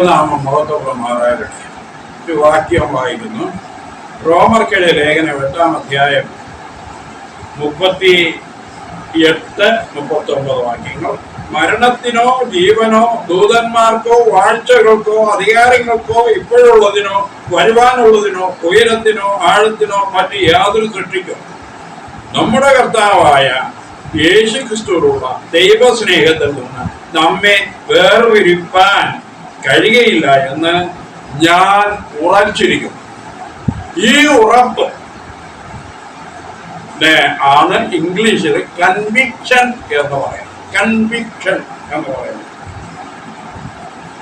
ദൈവനാമം മഹത്വമാറാകട്ടെ. ഒരു വാക്യം വായിക്കുന്നു. റോമർക്കെഴുതിയ ലേഖനം 8-ാം അധ്യായം 38-39 വാക്യങ്ങൾ. മരണത്തിനോ ജീവനോ ദൂതന്മാർക്കോ വാഴ്ചകൾക്കോ അധികാരങ്ങൾക്കോ ഇപ്പോഴുള്ളതിനോ വരുവാനുള്ളതിനോ ഉയരത്തിനോ ആഴത്തിനോ മറ്റ് യാതൊരു സൃഷ്ടിക്കോ നമ്മുടെ കർത്താവായ യേശുക്രിസ്തുവിലുള്ള ദൈവസ്നേഹത്തിൽ നിന്ന് നമ്മെ വേർതിരിപ്പാൻ കഴിയുകയില്ല എന്ന് ഞാൻ ഉറച്ചിരിക്കുന്നു. ഈ ഉറപ്പ് ആണ് ഇംഗ്ലീഷിൽ കൺവിക്ഷൻ എന്ന് പറയുന്നത്. കൺവിക്ഷൻ എന്ന് പറയുന്നത്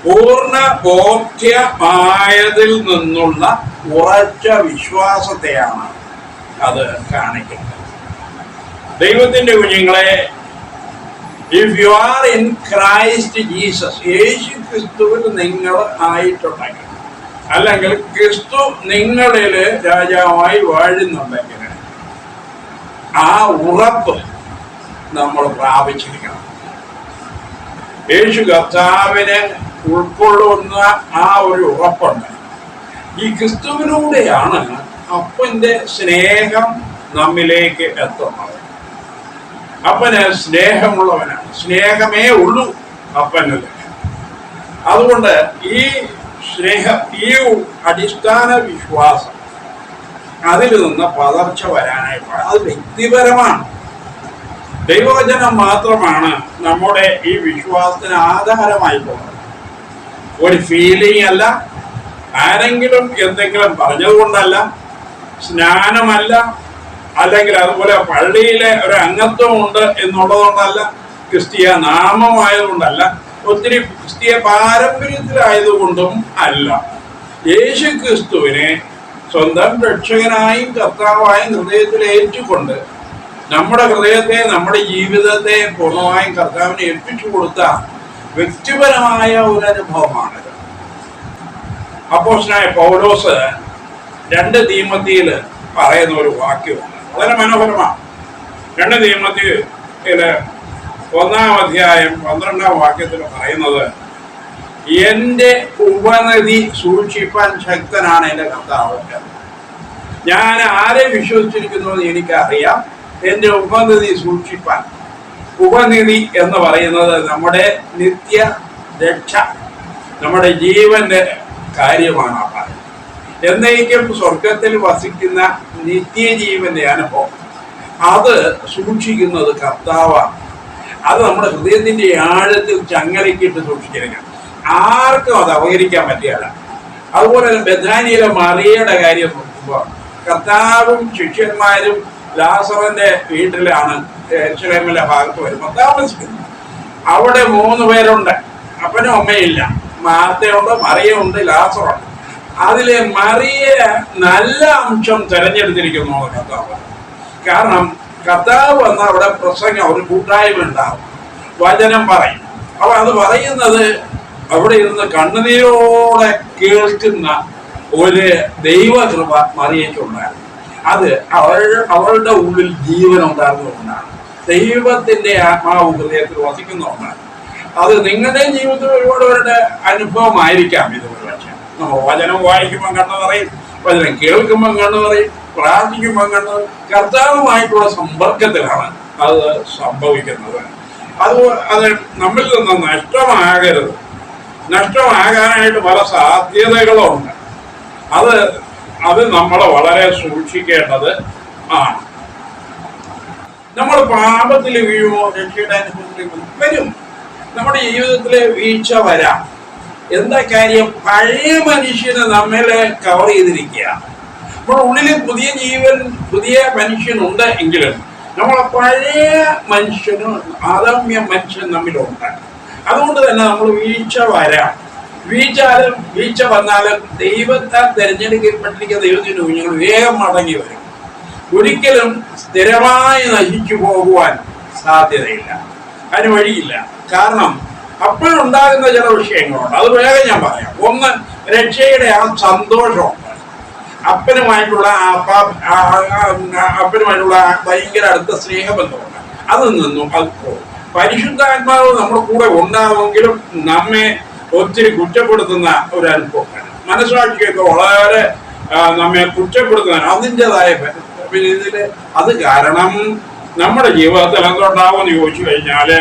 പൂർണ്ണ ബോധ്യമായതിൽ നിന്നുള്ള ഉറച്ച വിശ്വാസത്തെയാണ് അത് കാണിക്കുന്നത്. ദൈവത്തിന്റെ കുഞ്ഞുങ്ങളെ, if you are in Christ Jesus, യേശു ക്രിസ്തുവിൽ നിങ്ങൾ ആയിട്ടുണ്ടെങ്കിൽ, അല്ലെങ്കിൽ ക്രിസ്തു നിങ്ങളിൽ രാജാവായി വാഴുന്നുണ്ടെങ്കിൽ, ആ ഉറപ്പ് നമ്മൾ പ്രാപിച്ചിരിക്കണം. യേശു കർത്താവിനെ ഉൾക്കൊള്ളുന്ന ആ ഒരു ഉറപ്പുണ്ട്. ഈ ക്രിസ്തുവിലൂടെയാണ് അപ്പന്റെ സ്നേഹം നമ്മിലേക്ക് എത്തുന്നത്. അപ്പന് സ്നേഹമുള്ളവനാണ്, സ്നേഹമേ ഉള്ളൂ അപ്പനിൽ. അതുകൊണ്ട് ഈ അടിസ്ഥാന വിശ്വാസം, അതിൽ നിന്ന് പതർച്ച വരാനായി പാടില്ല. അത് വ്യക്തിപരമാണ്. ദൈവവചനം മാത്രമാണ് നമ്മുടെ ഈ വിശ്വാസത്തിന് ആധാരമായി പോകുന്നത്. ഒരു ഫീലിംഗ് അല്ല, ആരെങ്കിലും എന്തെങ്കിലും പറഞ്ഞതുകൊണ്ടല്ല, സ്നാനമല്ല, അല്ലെങ്കിൽ അതുപോലെ പള്ളിയിലെ ഒരു അംഗത്വം ഉണ്ട് എന്നുള്ളതുകൊണ്ടല്ല, ക്രിസ്തീയ നാമമായതുകൊണ്ടല്ല, ഒത്തിരി ക്രിസ്തീയ പാരമ്പര്യത്തിലായതുകൊണ്ടും അല്ല. യേശു ക്രിസ്തുവിനെ സ്വന്തം രക്ഷകനായും കർത്താവായും ഹൃദയത്തിൽ ഏറ്റുകൊണ്ട് നമ്മുടെ ഹൃദയത്തെ, നമ്മുടെ ജീവിതത്തെ പൂർണ്ണമായും കർത്താവിനെ ഏൽപ്പിച്ചു കൊടുത്ത വ്യക്തിപരമായ ഒരു അനുഭവമാണിത്. അപ്പോസ്തലനായ പൗലോസ് 2 തീമോത്തിയിൽ പറയുന്ന ഒരു വാക്യമാണ്, വളരെ മനോഹരമാണ്. 2 തീമോത്തിയിൽ 1-ാം അധ്യായം 12-ാം വാക്യത്തിൽ പറയുന്നത്, എന്റെ ഉപനദി സൂക്ഷിപ്പാൻ ശക്തനാണ് എന്റെ കർത്താവ്. ഞാൻ ആരെ വിശ്വസിച്ചിരിക്കുന്നു എന്ന് എനിക്കറിയാം. എന്റെ ഉപനിധി സൂക്ഷിപ്പാൻ. ഉപനിധി എന്ന് പറയുന്നത് നമ്മുടെ നിത്യ രക്ഷ, നമ്മുടെ ജീവന്റെ കാര്യമാണ്. അപ്പം എന്നേക്കും സ്വർഗത്തിൽ വസിക്കുന്ന നിത്യജീവന്റെ അനുഭവം, അത് സൂക്ഷിക്കുന്നത് കർത്താവാണ്. അത് നമ്മുടെ ഹൃദയത്തിന്റെ ആഴത്തിൽ ചങ്ങലക്കിട്ട് സൂക്ഷിച്ചിരിക്കണം. ആർക്കും അത് അവഹരിക്കാൻ പറ്റിയല്ല. അതുപോലെ ബെഥാനിയിലെ മറിയയുടെ കാര്യം നോക്കുമ്പോൾ, കർത്താവും ശിഷ്യന്മാരും ലാസറിന്റെ വീട്ടിലാണ് യെരൂശലേമിലെ ഭാഗത്ത് വരുമ്പോൾ താമസിക്കുന്നത്. അവിടെ 3 പേരുണ്ട്, അപ്പനും അമ്മയില്ല. മാർത്തയുണ്ട്, മറിയുണ്ട്, ലാസറുണ്ട്. അതിലെ മറിയ നല്ല അംശം തിരഞ്ഞെടുത്തിരിക്കുന്നു കർത്താവ്. കാരണം കർത്താവ് വന്ന അവിടെ പ്രസംഗം, ഒരു കൂട്ടായ്മ ഉണ്ടാവും, വചനം പറയും. അപ്പൊ അത് പറയുന്നത് അവിടെ ഇരുന്ന് കണ്ണുനീരോടെ കേൾക്കുന്ന ഒരു ദൈവകൃപ മറിയയ്ക്കുണ്ടായിരുന്നു. അത് അവളുടെ ഉള്ളിൽ ജീവൻ ഉണ്ടാകുന്നതുകൊണ്ടാണ്. ദൈവത്തിന്റെ ആത്മാവ് ഹൃദയത്തിൽ വസിക്കുന്നതുകൊണ്ടാണ്. അത് നിങ്ങളുടെ ജീവിതത്തിൽ ഒരുപാട് പേരുടെ അനുഭവമായിരിക്കാം. ഇത് ഒരുപക്ഷെ നമ്മൾ വചനം വായിക്കുമ്പോൾ കണ്ണു പറയും, വചനം കേൾക്കുമ്പോൾ കണ്ണു പറയും, പ്രാർത്ഥിക്കുമ്പോൾ കണ്ണു, കർത്താവുമായിട്ടുള്ള സമ്പർക്കത്തിലാണ് അത് സംഭവിക്കുന്നത്. അത് നമ്മിൽ നിന്ന് നഷ്ടമാകരുത്. നഷ്ടമാകാനായിട്ട് പല സാധ്യതകളുണ്ട്. അത് നമ്മൾ വളരെ സൂക്ഷിക്കേണ്ടത് ആണ്. നമ്മൾ പാപത്തിൽ വീഴുമോ? രക്ഷയുടെ അനുഭവത്തിൽ വരും. നമ്മുടെ ജീവിതത്തിൽ വീഴ്ച വരാം. എന്താ കാര്യം? പഴയ മനുഷ്യന് നമ്മളെ കവർ ചെയ്തിരിക്കുക. നമ്മുടെ ഉള്ളിൽ പുതിയ ജീവൻ, പുതിയ മനുഷ്യനുണ്ട് എങ്കിലും നമ്മളെ പഴയ മനുഷ്യനും ആദമ്യ മനുഷ്യൻ നമ്മിലുണ്ട്. അതുകൊണ്ട് തന്നെ നമ്മൾ വീഴ്ച വരാം. വീഴ്ച വന്നാലും ദൈവത്താൽ തിരഞ്ഞെടുക്കപ്പെട്ടിരിക്കുന്ന ദൈവത്തിന് കുഞ്ഞുങ്ങൾ വേഗം മടങ്ങി വരും. ഒരിക്കലും സ്ഥിരമായി നശിച്ചു പോകുവാൻ സാധ്യതയില്ല, അതിന് വഴിയില്ല. കാരണം അപ്പോഴുണ്ടാകുന്ന ചില വിഷയങ്ങളുണ്ട്, അത് വേഗം ഞാൻ പറയാം. ഒന്ന്, രക്ഷയുടെ ആ സന്തോഷമുണ്ട്. അപ്പനുമായിട്ടുള്ള ഭയങ്കര അടുത്ത സ്നേഹബന്ധമുണ്ട്. അത് നിന്നും അത് പോകും. പരിശുദ്ധാത്മാവ് നമ്മുടെ കൂടെ ഉണ്ടാവുമെങ്കിലും നമ്മെ ഒത്തിരി കുറ്റപ്പെടുത്തുന്ന ഒരു അനുഭവമാണ്. മനസ്സാക്ഷിയൊക്കെ വളരെ നമ്മെ കുറ്റപ്പെടുത്തുന്ന അതിൻ്റെതായ ഇതില് അത് കാരണം നമ്മുടെ ജീവിതത്തിൽ എന്തുണ്ടാവുമെന്ന് ചോദിച്ചു കഴിഞ്ഞാല്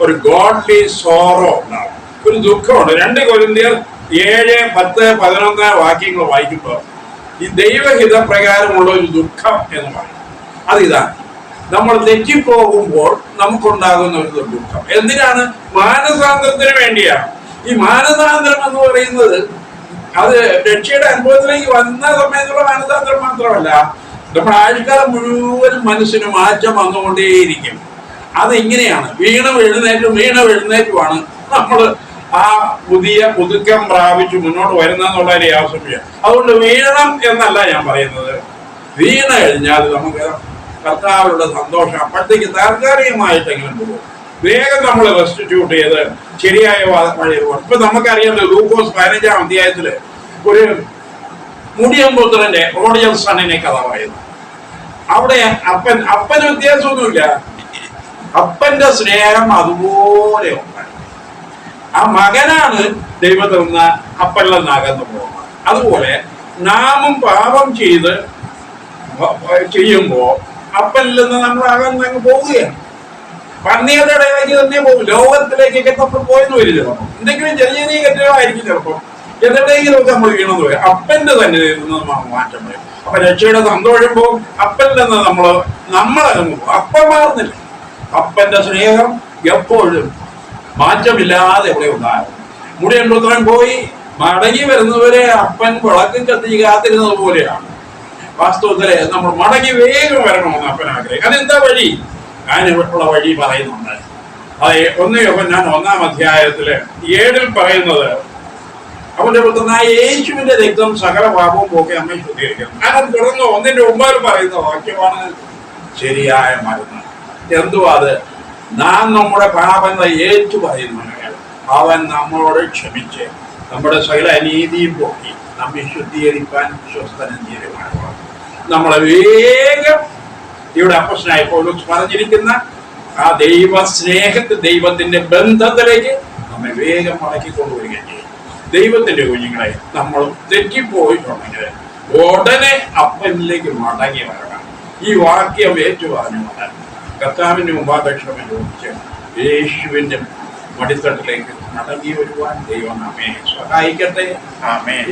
ഒരു ഗോഡ്ലി സോറോ ഉണ്ടാവും, ഒരു ദുഃഖമുണ്ട്. 2 കൊരിന്ത്യർ 7, 10, 11 വാക്യങ്ങൾ വായിക്കുമ്പോൾ ഈ ദൈവഹിതപ്രകാരമുള്ള ഒരു ദുഃഖം എന്ന് പറയും. അതിതാണ് നമ്മൾ തെറ്റിപ്പോകുമ്പോൾ നമുക്കുണ്ടാകുന്ന ഒരു ദുഃഖം. എന്തിനാണ്? മാനസാന്തരത്തിന് വേണ്ടിയാണ്. ഈ മാനസാന്തരം എന്ന് പറയുന്നത് അത് രക്ഷയുടെ അനുഭവത്തിലേക്ക് വന്ന സമയത്തുള്ള മാനസാന്തരം മാത്രമല്ല, നമ്മുടെ ആൾക്കാർ മുഴുവനും മനസ്സിന് മാറ്റം വന്നുകൊണ്ടേയിരിക്കും. അതെങ്ങനെയാണ്? വീണും എഴുന്നേറ്റുമാണ് നമ്മൾ ആ പുതിയ പുതുക്കം പ്രാപിച്ച് മുന്നോട്ട് വരുന്നതെന്നുള്ള ഒരു യാസമ്യം. അതുകൊണ്ട് വീഴണം എന്നല്ല ഞാൻ പറയുന്നത്. വീണ കഴിഞ്ഞാൽ നമുക്ക് കർത്താവിലുള്ള സന്തോഷം അപ്പോഴത്തേക്ക് താൽക്കാലികമായിട്ടെങ്കിലും പോകും. വേഗം നമ്മൾ റെസ്റ്റിറ്റ്യൂട്ട് ചെയ്ത് ശരിയായ വഴി പോകും. ഇപ്പൊ നമുക്കറിയാമല്ലോ, ലൂക്കോസ് 15-ാം അധ്യായത്തില് ഒരു മുടിയമ്പുത്രന്റെ റോഡിയൽ സണ്ണിനെ കഥ പറയുന്നു. അവിടെ അപ്പന് വ്യത്യാസമൊന്നുമില്ല. അപ്പന്റെ സ്നേഹം അതുപോലെ ഉണ്ട്. ആ മകനാണ് ദൈവത്തിൽ നിന്ന് അപ്പനിൽ നിന്ന് അകന്നു പോകുന്നത്. അതുപോലെ നാമും പാപം ചെയ്യുമ്പോ അപ്പനിൽ നിന്ന് നമ്മൾ അകന്നങ്ങ് പോവുകയാണ്. പന്നിയുടെ ഇടയിലേക്ക് തന്നെ പോകും. ലോകത്തിലേക്കൊക്കെ നമ്മൾ പോയെന്ന് വരും. ചിലപ്പോൾ എന്തെങ്കിലും ചെറിയ കെട്ടുകളായിരിക്കും. ചിലപ്പോൾ എന്തെങ്കിലുമൊക്കെ നമ്മൾ വീണെന്ന് വരും. അപ്പന്റെ തന്നെ നിന്ന് മാറ്റം വരും. അപ്പൊ രക്ഷയുടെ സന്തോഷം പോകും. അപ്പനിൽ നിന്ന് നമ്മളങ്ങ് പോകും. അപ്പൻ മാറുന്നില്ല. അപ്പന്റെ സ്നേഹം എപ്പോഴും മാറ്റമില്ലാതെ എവിടെ ഉണ്ടാകും. മുടിയമ്പുത്രൻ പോയി മടങ്ങി വരുന്നവരെ അപ്പൻ വിളക്കും കത്തിച്ച് കാത്തിരുന്നത് പോലെയാണ്. വാസ്തവത്തില് നമ്മൾ മടങ്ങി വേഗം വരണമെന്ന് അപ്പൻ ആഗ്രഹിക്കും. അതെന്താ വഴി? അതിനുള്ള വഴി പറയുന്നുണ്ട്. അത് 1 യോഹന്നാൻ 1-ാം അധ്യായത്തില് 7 പറയുന്നത്, അവന്റെ പുത്രനായ യേശുവിന്റെ രക്തം സകല പാപവും പോക്കി നമ്മെ ശുദ്ധീകരിക്കണം. അങ്ങനെ തുടർന്ന് 1-ന്റെ 9 പറയുന്ന വാക്യമാണ് ശരിയായ മരുന്ന്. എന്തുവാ അത്? നാം നമ്മുടെ പാപങ്ങൾ ഏറ്റു പറയുന്നവനാണ്. അവൻ നമ്മളോട് ക്ഷമിച്ച് നമ്മുടെ സകല അനീതിയും പോക്കി നമ്മെ ശുദ്ധീകരിക്കാൻ വിശ്വസ്തനും തീരുമാനമാണ്. നമ്മളെ വേഗം ഇവിടെ അപ്പസ്തലനായ പൗലോസ് പറഞ്ഞിരിക്കുന്ന ആ ദൈവ സ്നേഹത്തിൽ, ദൈവത്തിന്റെ ബന്ധത്തിലേക്ക് നമ്മെ വേഗം മടക്കിക്കൊണ്ടുവരികയും ചെയ്യും. ദൈവത്തിന്റെ കുഞ്ഞുങ്ങളെ നമ്മൾ തെറ്റിപ്പോയിട്ടുണ്ടെങ്കിൽ ഉടനെ അപ്പനിലേക്ക് മടങ്ങി വരണം. ഈ വാക്യം ഏറ്റുപറഞ്ഞുകൊണ്ട് കർത്താവിന്റെ മുമ്പാപേക്ഷമെ ചോദിച്ച് യേശുവിന്റെ മടിത്തട്ടിലേക്ക് മടങ്ങി വരുവാൻ ദൈവം നമ്മെ സഹായിക്കട്ടെ. ആമേൻ.